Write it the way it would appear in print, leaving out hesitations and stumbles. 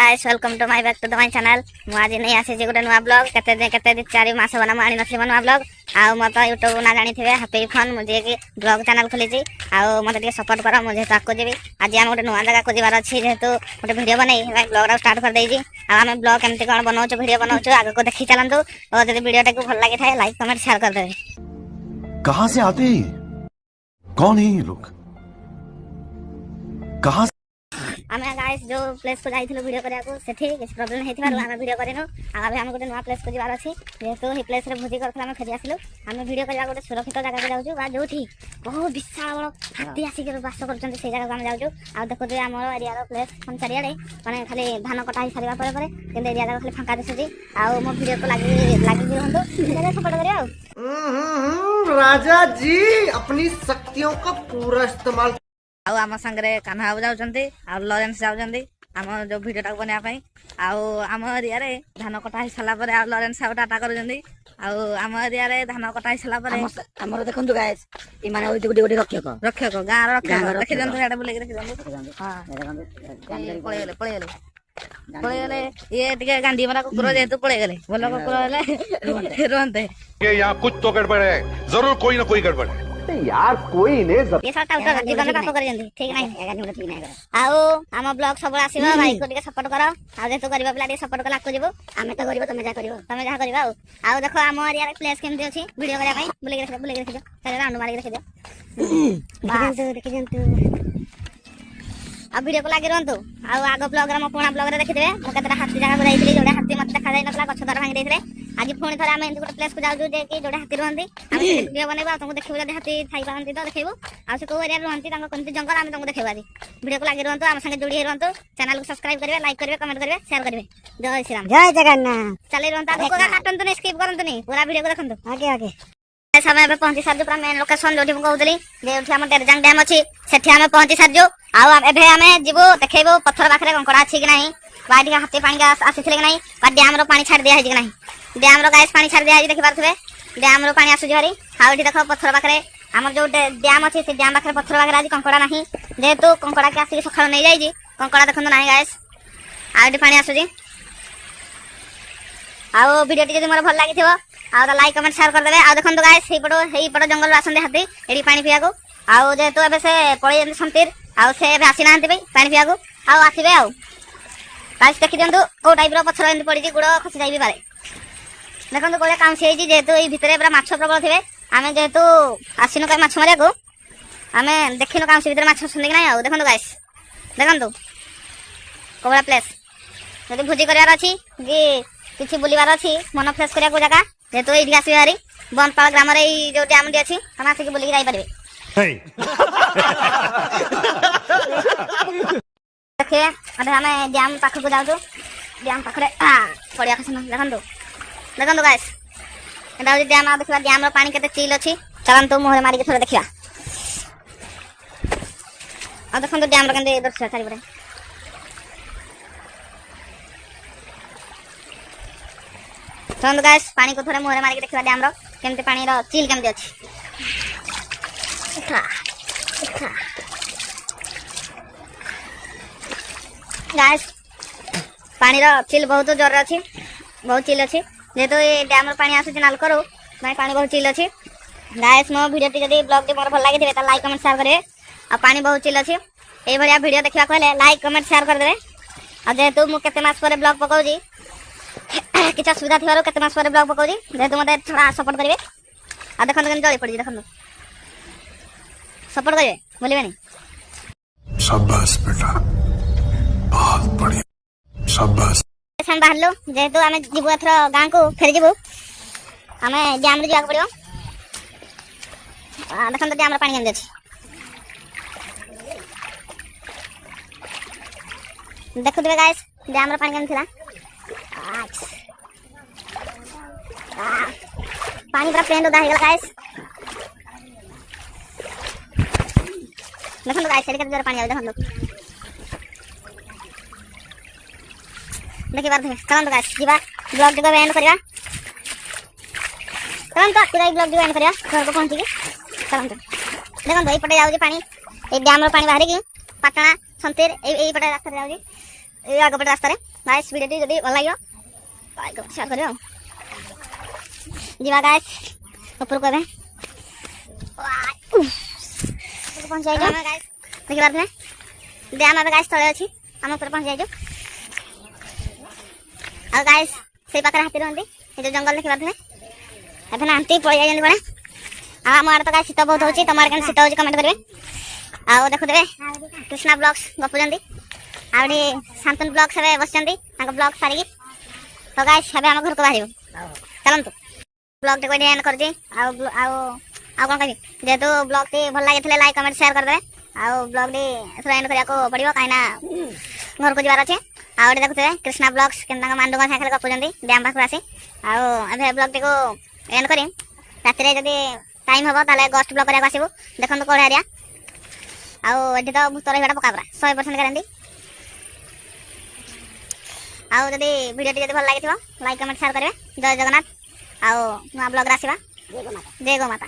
Guys welcome to my back to the my channel. मु आज नहीं आसी जे गोटे नुआ ब्लॉग केते 4 मास बना आनी नथि नुआ ब्लॉग आ मत YouTube ना जानी थिबे हैप्पी फन मुझे कि ब्लॉग चैनल खोली छी आ मत के सपोर्ट करा मुझे ताको जेबी आज हम गोटे नुआ जगह को जीवार अछि जेहेतु गोटे वीडियो बनै ब्लॉग स्टार्ट कर देई छी आ हम ब्लॉग केमते कोन बनाउ छ वीडियो बनाउ छ आगे को देखि चलंतु और यदि वीडियो टाको भल लागे थाए लाइक कमेंट शेयर कर देबे। कहां से आते हैं कौन है ये लोग कहां आमे गाइस जो प्लेस को जाइथिलो वीडियो करिया को सेठी किछ प्रॉब्लम हेथिबार आमे वीडियो करिनो आ अबे हम गोटे नवा प्लेस को जीवार अछि जेहेतु ही प्लेस रे भोजी करथला हम फेरि आसिलु आमे वीडियो करिया गोटे सुरक्षित जगह को जाउछु बा जोठी बहुत विशाल बड़ हाथी आसी के वास करचंती से जगह को हम जाउछु आ देखो जे हमर एरिया रो प्लेस हम चारियाडे माने खाली धान कटा ही सारिबा परे केन एरिया जगह खाली फांका दिसुजी आ मो वीडियो को लागी रहंतो जगह सपोर्ट करियो राजा जी अपनी शक्तियों का पूरा इस्तेमाल आउ आम संगे कान्हा बाबू जाउछंती आ लॉरेंस जाउछंती आम जो वीडियो टाक बनिया पई आउ आम एरिया रे धान कटा ही सला परे आ लॉरेंस साउ टाटा करजंती आउ आम एरिया रे धान कटा ही सला परे हमर देखंतु गाइस ई माने ओइ गुडी गुडी रक्षक गां रक्षक देखि जंतु हेडा बुले देखि जंतु हां पळे गेले ये टिके गांधी मारा कुकुर जेतु पळे गेले बोलो कुकुर हेले रोंते ये यहाँ कुछ तो गड़बड़ है जरूर कोई ना कोई गड़बड़ है यार कोई ने ये साटा उठा जीवन पाप कर जंती ठीक नहीं आउ हम ब्लॉग सब आसीबो भाई को टिके सपोर्ट करो आ जेतु करबा पिला टिके सपोर्ट कला को जीवो आमे तो करबो तमे जा करबो आउ देखो हम एरिया रे प्लेस केमती अछि वीडियो करिया भाई बुले के देखियो चले राउंड मारी के देखियो देखि जंतु आ वीडियो को लागी रहंतु आ आगो ब्लॉग रे म पुणा ब्लॉग रे देखि देबे म केतरा हाथी जगह को जाइथिली जोडे हाथी मत देखा जाय नतला गछ दर भांगी देथिले आज पुणी थरे आमे गोटे प्लेस को जाउ जे कि जोडे हाथी रहंती आमे वीडियो बनेबा तुमको देखिबो जे हाथी थाई पांती तो देखिबो आ से को एरिया रहंती तांको कोनती जंगल आमे तुमको देखिबो आज वीडियो को लागी रहंतु आम संगे जोडी रहंतु चैनल को सब्सक्राइब करबे लाइक करबे कमेंट करबे शेयर करबे। जय श्री राम जय जगन्नाथ चले रहंता को का काटन तो स्किप करंतु नहीं पूरा वीडियो को देखंतु आगे आगे समय पे पहुंची सारजु पूरा मेन लोकेशन जोठी कहउतली जे उठी हम डेरजांग डैम अछि सेठी हम पहुंची सारजु आ एबे हमें जीवो देखैबो पत्थर पाखरे कंकड़ा अछि कि नहीं बाडी का हाथी पानी आसीथिले कि नहीं बा डैम रो पानी छाड़ दिया है कि नहीं डैम रो गाइस पानी छाड़ दिया है देखि पारथबे डैम रो पानी आसु जहरी हाउठी देखो पत्थर पाखरे हमर जो डैम अछि से डैम पाखरे पत्थर पाखरे आज कंकड़ा नहीं जेहेतु कंकड़ा के आसी सखळ नै जाई जी कंकड़ा देखंतु नहीं गाइस आउठी पानी आसु जी आउ वीडियो टी मोर भल लागिथिबो आ लाइक कमेंट शेयर कर देबे आ देखंतु गाइस हे पटो जंगल आसंदे हाथी एडी पानी पिया को आ जेहेतु एबे से पळै जंती संतीर आ से एबे आसी नांती बे पानी पिया को आ आसीबे आ गाइस देखि दियंतु को टाइप रो पत्थर एंती पड़ी जी गुड़ खसी जाई भी पारे देखंतु कोले काम से जी जेहेतु ए भितरे पूरा माछ प्रबल थिबे आमे जेहेतु आसिनो का माछ मारिया को आमे देखिनो काम से भितरे माछ सुंदे कि नाही आ देखंतु गाइस देखंतु कोबरा प्लेस यदि भोजी करियार अछि कि किछि बुलिवार अछि मन फ्रेश करिया को जगह जेहेतु एठी आसी हारी बनपाल ग्राम रे जो डैम डी अछि हम आसी के बुली जाई परबे देखे अरे हमें डैम पाख को जाउ डैम पाखरे पड़िया खसन देखंतु गाइस एटा डैम आ देखबा डैम रो पानी केते चिल अछि चलंतु मोहरे मारी के थोड़ा देखिया आ देखंतु डैम रो केते दृश्य चारि परे चलंतु गाइस पानी को थोड़ा मोहरे मारी के देखिबा डैम रो केमते पानी रो चिल केमते अछि गाइस पानी रो चिल बहुत जोर अछि बहुत चिल अछि जेतो ए डैम रो पानी आसु नाल करो माने पानी बहुत चिल अछि गाइस मो वीडियो टी जदी ब्लॉग टी मोर भल लागिथिबे त लाइक कमेंट शेयर करे आ पानी बहुत चिल अछि ए भलिया वीडियो देखिबा कहले लाइक कमेंट शेयर कर देबे आ जेतो मु केते मास परे ब्लॉग पकाउजी किछ सुविधा थिबारो केते मास परे ब्लॉग पकाउजी जेतो मते थोड़ा सपोर्ट करिवे आ देखन केन जळी पड़ी देखन सपोर्ट करिवे बोलिबे नहीं शाबाश बेटा बहुत बढ़िया शाबाश हम बाहरलो जेहेतु आमे जीवो एथरो गां को फेर जीवो आमे डैम रे जाक पड़ियो आ देखन डैम रे पानी केन अछि देखु दिबे गाइस डैम रे पानी केन थिला पानी पूरा प्लेन उदा हेगल गाइस देखन गाइस एडी केते पानी आवे देखन देखि बार थे चलन गाइस जीवा ब्लॉग जगह एंड करिया चलन तो पूरा ब्लॉग जगह एंड करिया घर को पहुंच के चलन तो देखन भाई पटे जाउ पानी ए डैम रो पानी बाहरी की पटना संतीर ए पटे रास्ता जाउ ए आगे पटे रास्ता रे गाइस वीडियो जदी भल लागियो लाइक शेयर करियो जीवा गाइस ऊपर को बे पहुंच जाइयो गाइस देखि बात में डैम अब गाइस तळे अछि हम ऊपर पहुंच जाइयो आ गाइस से पाकर हाथी रहंदी ए जो जंगल देखि बात में एफन आंटी पळि जाइयो बडा आ मार तो गाइस शीत बहुत होछि तमार केन शीत होछि कमेंट करबे आ देखु देबे Krishna blogs गपुजंदी Audi Shantanu blog से बसचंदी तांको ब्लॉग सारी तो गाइस हबे हम घर को बाहिबो चलंतु ब्लॉग टे कोइ एंड कर दी आ कोन कहबी जेतु ब्लॉग टी भल लागितले लाइक कमेंट शेयर कर दे आ ब्लॉग टी थोड़ा एंड करिया को पड़िबो काइना घर को जिवार अछि आ ओडे देखुते Krishna blogs केनता Matunga cycle गपुजंदी dam पाखु आसी आ अबे ब्लॉग टी को एंड करी रात रे जदी टाइम हबो ताले गोस्ट ब्लॉग करिया आसीबो देखंतु कोड एरिया आ एठी तो भूतर हेडा पका परा 100% गारंटी आउ जदी वीडियो टी जदी भल लागिथिबो लाइक कमेंट शेयर करबे जय जगन्नाथ आउ नुआ ब्लॉग रासिबा जय गो माता